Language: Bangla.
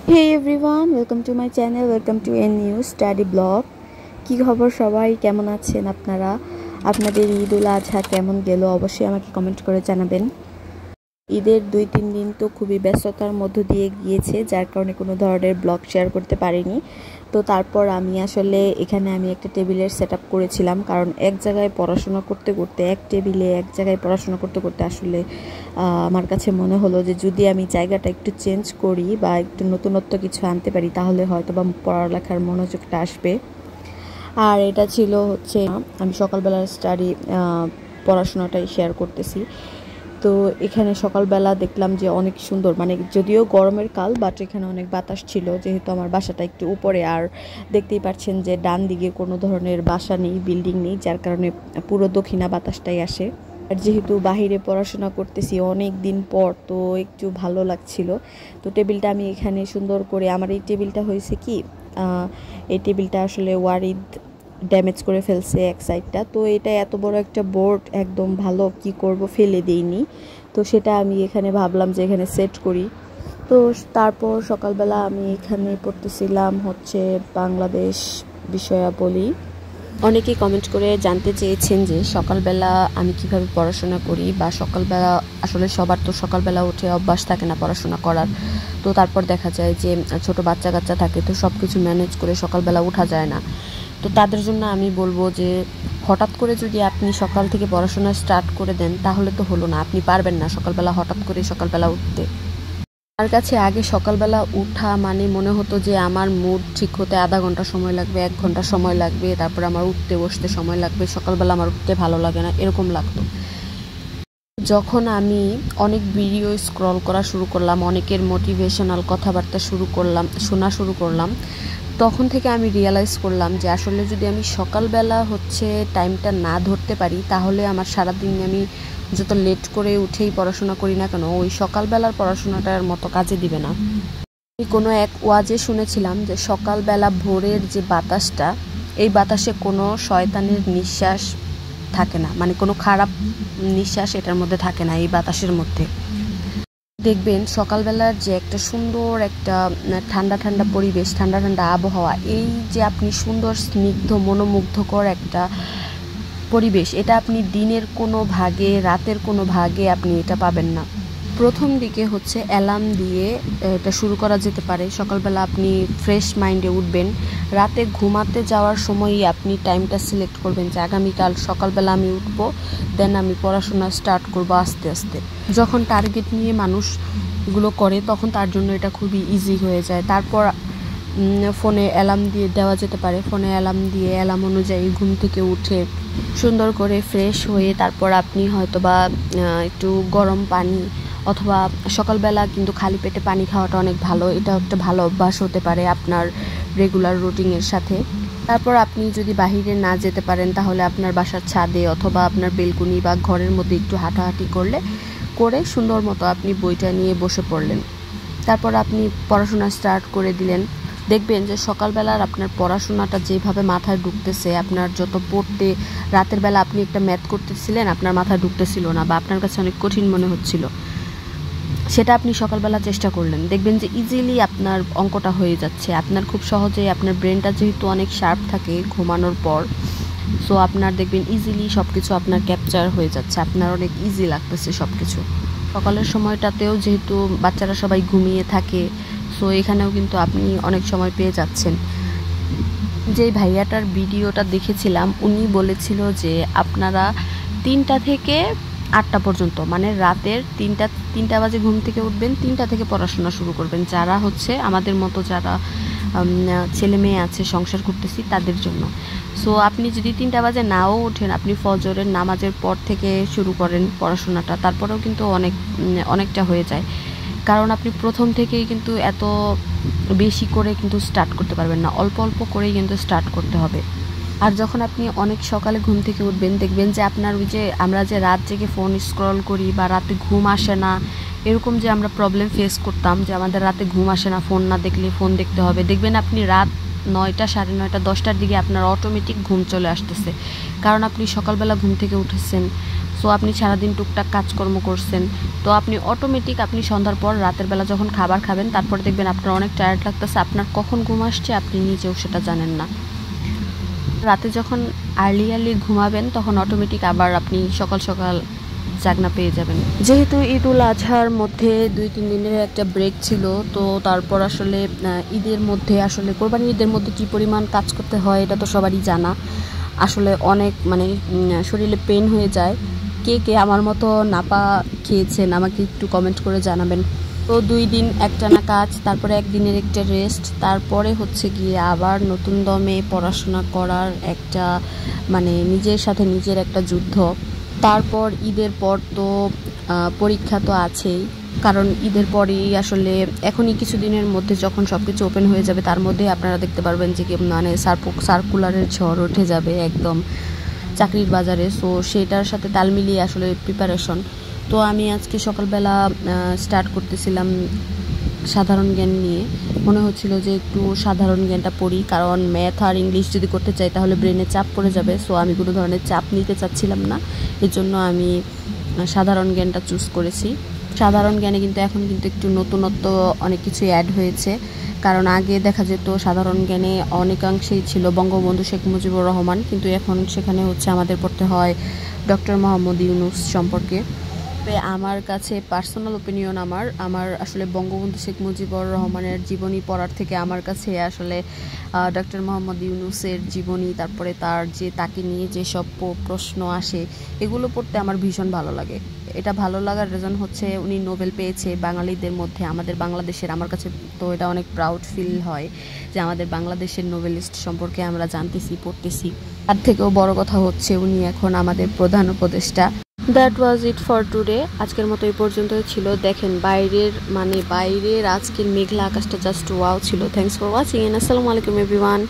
Hey everyone, welcome to my channel, welcome to a new study blog. কি খবর সবাই, কেমন আছেন আপনারা? আপনাদের ঈদ উল আজহা কেমন গেল অবশ্যই আমাকে কমেন্ট করে জানাবেন। ঈদের 2-3 দিন তো খুবই ব্যস্ততার মধ্য দিয়ে গিয়েছে, যার কারণে কোনো ধরনের ব্লগ শেয়ার করতে পারিনি। তো তারপর আমি আসলে এখানে একটা টেবিলের সেটআপ করেছিলাম, কারণ এক জায়গায় পড়াশোনা করতে করতে এক টেবিলে এক জায়গায় পড়াশোনা করতে করতে আসলে আমার কাছে মনে হলো যে যদি আমি জায়গাটা একটু চেঞ্জ করি বা একটু নতুনত্ব কিছু আনতে পারি তাহলে হয়তো বা পড়ালেখার মনোযোগটা আসবে। আর এটা ছিল হচ্ছে আমি সকালবেলার পড়াশোনাটাই শেয়ার করতেছি। তো এখানে সকালবেলা দেখলাম যে অনেক সুন্দর, মানে যদিও গরমের কাল, বাট এখানে অনেক বাতাস ছিল, যেহেতু আমার বাসাটা একটু উপরে। আর দেখতেই পাচ্ছেন যে ডান দিকে কোনো ধরনের বাসা নেই, বিল্ডিং নেই, যার কারণে পুরো দক্ষিণা বাতাসটাই আসে। আর যেহেতু বাহিরে পড়াশোনা করতেছি অনেক দিন পর, তো একটু ভালো লাগছিল। তো টেবিলটা আমি এখানে সুন্দর করে, আমার এই টেবিলটা হয়েছে কি, এই টেবিলটা আসলে ওয়ারিদ ড্যামেজ করে ফেলছে এক সাইডটা। তো এটা এত বড় একটা বোর্ড, একদম ভালো, কি করব, ফেলে দেইনি। তো সেটা আমি এখানে ভাবলাম যে এখানে সেট করি। তো তারপর সকালবেলা আমি এখানে পড়তেছিলাম হচ্ছে বাংলাদেশ বিষয়াবলী। অনেকেই কমেন্ট করে জানতে চেয়েছেন যে সকালবেলা আমি কিভাবে পড়াশোনা করি, বা সকালবেলা আসলে সবার তো সকালবেলা উঠে অভ্যাস থাকে না পড়াশোনা করার। তো তারপর দেখা যায় যে ছোট বাচ্চা কাচ্চা থাকে, তো সব কিছু ম্যানেজ করে সকালবেলা ওঠা যায় না। তো তাদের জন্য আমি বলবো যে হঠাৎ করে যদি আপনি সকাল থেকে পড়াশোনা স্টার্ট করে দেন তাহলে তো হলো না, আপনি পারবেন না সকালবেলা হঠাৎ করে সকালবেলা উঠতে। আমার কাছে আগে সকালবেলা উঠা মানে মনে হতো যে আমার মুড ঠিক হতে আধা ঘন্টা সময় লাগবে, 1 ঘন্টা সময় লাগবে, তারপর আমার উঠতে বসতে সময় লাগবে, সকালবেলা আমার উঠতে ভালো লাগে না, এরকম লাগতো। যখন আমি অনেক ভিডিও স্ক্রল করা শুরু করলাম, অনেকের মোটিভেশনাল কথাবার্তা শোনা শুরু করলাম, তখন থেকে আমি রিয়েলাইজ করলাম যে আসলে যদি আমি সকালবেলা টাইমটা না ধরতে পারি তাহলে আমার সারাদিন আমি যত লেট করে উঠেই পড়াশোনা করি না কেন, ওই সকালবেলার পড়াশোনাটার মতো কাজে দিবে না। আমি কোনো এক ওয়াজে শুনেছিলাম যে সকালবেলা ভোরের যে বাতাসটা, এই বাতাসে কোনো শয়তানের নিঃশ্বাস থাকে না, মানে কোনো খারাপ নিঃশ্বাস এটার মধ্যে থাকে না এই বাতাসের মধ্যে। দেখবেন সকালবেলার যে একটা সুন্দর একটা ঠান্ডা ঠান্ডা পরিবেশ, ঠান্ডা ঠান্ডা আবহাওয়া, এই যে আপনি সুন্দর স্নিগ্ধ মনোমুগ্ধকর একটা পরিবেশ, এটা আপনি দিনের কোনো ভাগে, রাতের কোনো ভাগে আপনি এটা পাবেন না। প্রথম দিকে অ্যালার্ম দিয়ে এটা শুরু করা যেতে পারে। সকালবেলা আপনি ফ্রেশ মাইন্ডে উঠবেন, রাতে ঘুমাতে যাওয়ার সময়ই আপনি টাইমটা সিলেক্ট করবেন যে আগামীকাল সকালবেলা আমি উঠবো, দেন আমি পড়াশোনা স্টার্ট করব আস্তে আস্তে। যখন টার্গেট নিয়ে মানুষগুলো করে তখন তার জন্য এটা খুবই ইজি হয়ে যায়। তারপর ফোনে অ্যালার্ম দিয়ে দেওয়া যেতে পারে, ফোনে অ্যালার্ম দিয়ে অ্যালার্ম অনুযায়ী ঘুম থেকে উঠে সুন্দর করে ফ্রেশ হয়ে তারপর আপনি হয়তোবা একটু গরম পানি, অথবা সকালবেলা কিন্তু খালি পেটে পানি খাওয়াটা অনেক ভালো, এটা একটা ভালো অভ্যাস হতে পারে আপনার রেগুলার রুটিনের সাথে। তারপর আপনি যদি বাহিরে না যেতে পারেন তাহলে আপনার বাসার ছাদে অথবা আপনার বেলকুনি বা ঘরের মধ্যে একটু হাঁটাহাঁটি করে সুন্দর মতো আপনি বইটা নিয়ে বসে পড়লেন। তারপর আপনি পড়াশোনা স্টার্ট করে দিলেন। দেখবেন যে সকালবেলার আপনার পড়াশোনাটা যেভাবে মাথায় ঢুকতেছে, আপনার যত পড়তে, রাতের বেলা আপনি একটা ম্যাথ করতেছিলেন, আপনার মাথায় ঢুকতেছিল না বা আপনার কাছে অনেক কঠিন মনে হচ্ছিল, সেটা আপনি সকালবেলা চেষ্টা করলেন, দেখবেন যে ইজিলি আপনার অঙ্কটা হয়ে যাচ্ছে। আপনার খুব সহজেই আপনার ব্রেনটা যেহেতু অনেক শার্প থাকে ঘুমানোর পর, সো আপনার দেখবেন ইজিলি সব কিছু আপনার ক্যাপচার হয়ে যাচ্ছে, আপনার অনেক ইজি লাগতেছে সব কিছু। সকালের সময়টাতেও যেহেতু বাচ্চারা সবাই ঘুমিয়ে থাকে, সো এখানেও কিন্তু আপনি অনেক সময় পেয়ে যাচ্ছেন। যে ভাইয়াটার ভিডিওটা দেখেছিলাম উনি বলেছিল যে আপনারা 3টা থেকে 8টা পর্যন্ত, মানে রাতের 3টা বাজে ঘুম থেকে উঠবেন, 3টা থেকে পড়াশোনা শুরু করবেন, যারা আমাদের মতো যারা ছেলে মেয়ে আছে, সংসার করতেছি তাদের জন্য। সো আপনি যদি 3টা বাজে নাও ওঠেন, আপনি ফজরের নামাজের পর থেকে শুরু করেন পড়াশোনাটা, তারপরেও কিন্তু অনেকটা হয়ে যায়। কারণ আপনি প্রথম থেকেই কিন্তু এত বেশি করে কিন্তু স্টার্ট করতে পারবেন না, অল্প অল্প করেই কিন্তু স্টার্ট করতে হবে। আর যখন আপনি অনেক সকালে ঘুম থেকে উঠবেন, দেখবেন যে আপনার ওই যে আমরা যে রাত জেগে ফোন স্ক্রল করি বা রাতে ঘুম আসে না, এরকম যে আমরা প্রবলেম ফেস করতাম যে আমাদের রাতে ঘুম আসে না, ফোন না দেখলে ফোন দেখতে হবে, দেখবেন আপনি রাত 9টা, 9:30, 10টার দিকে আপনার অটোমেটিক ঘুম চলে আসতেছে, কারণ আপনি সকালবেলা ঘুম থেকে উঠেছেন। সো আপনি সারাদিন টুকটাক কাজকর্ম করছেন, তো আপনি অটোমেটিক আপনি সন্ধ্যার পর রাতের বেলা যখন খাবার খাবেন তারপরে দেখবেন আপনার অনেক টায়ার্ড লাগতেছে, আপনার কখন ঘুম আসছে আপনি নিজেও সেটা জানেন না। রাতে যখন আর্লি ঘুমাবেন তখন অটোমেটিক আবার আপনি সকাল সকাল জাগনা পেয়ে যাবেন। যেহেতু ঈদ উল আজহার মধ্যে 2-3 দিনের একটা ব্রেক ছিল, তো তারপর আসলে ঈদের মধ্যে আসলে কোরবানি ঈদের মধ্যে কী পরিমাণ কাজ করতে হয় এটা তো সবারই জানা। আসলে অনেক মানে শরীরে পেন হয়ে যায়। কে কে আমার মতো নাপা খেয়েছেন আমাকে একটু কমেন্ট করে জানাবেন। তো 2 দিন একটানা কাজ, তারপরে একদিনের একটা রেস্ট, তারপরে হচ্ছে গিয়ে আবার নতুন দমে পড়াশোনা করার একটা মানে নিজের সাথে নিজের একটা যুদ্ধ। তারপর ঈদের পর তো পরীক্ষা তো আছেই, কারণ ঈদের পরেই আসলে এখনই কিছুদিনের মধ্যে যখন সব কিছু ওপেন হয়ে যাবে তার মধ্যে আপনারা দেখতে পারবেন যে কি মানে সার্কুলারের ঝড় উঠে যাবে একদম চাকরির বাজারে। সো সেটার সাথে তাল মিলিয়ে আসলে প্রিপারেশন। তো আমি আজকে সকালবেলা স্টার্ট করতেছিলাম সাধারণ জ্ঞান নিয়ে। মনে হচ্ছিল যে একটু সাধারণ জ্ঞানটা পড়ি, কারণ ম্যাথ আর ইংলিশ যদি করতে চাই তাহলে ব্রেনে চাপ পড়ে যাবে। সো আমি কোনো ধরনের চাপ নিতে চাচ্ছিলাম না, এর জন্য আমি সাধারণ জ্ঞানটা চুজ করেছি। সাধারণ জ্ঞানে কিন্তু এখন কিন্তু একটু নতুনত্ব অনেক কিছুই অ্যাড হয়েছে, কারণ আগে দেখা যেত সাধারণ জ্ঞানে অনেকাংশেই ছিল বঙ্গবন্ধু শেখ মুজিবুর রহমান, কিন্তু এখন সেখানে হচ্ছে আমাদের পড়তে হয় ডক্টর মোহাম্মদ ইউনূস সম্পর্কে। আমার কাছে পার্সোনাল ওপিনিয়ন আমার আসলে বঙ্গবন্ধু শেখ মুজিবুর রহমানের জীবনী পড়ার থেকে আমার কাছে আসলে ডক্টর মোহাম্মদ ইউনূসের জীবনী, তারপরে তার যে তাকে নিয়ে যেসব প্রশ্ন আসে এগুলো পড়তে আমার ভীষণ ভালো লাগে। এটা ভালো লাগার রিজন হচ্ছে উনি নোবেল পেয়েছে বাঙালিদের মধ্যে, আমাদের বাংলাদেশের। আমার কাছে তো এটা অনেক প্রাউড ফিল হয় যে আমাদের বাংলাদেশের নোবেলিস্ট সম্পর্কে আমরা জানতেছি, পড়তেছি। তার থেকেও বড় কথা হচ্ছে উনি এখন আমাদের প্রধান উপদেষ্টা। That was it for today. আজকের মতো এই পর্যন্তই ছিল। দেখেন বাইরের আজকের মেঘলা আকাশটা জাস্ট ওয়াও ছিল। থ্যাংকস ফর ওয়াচিং এন্ড আসসালামু আলাইকুম এভরিওয়ান।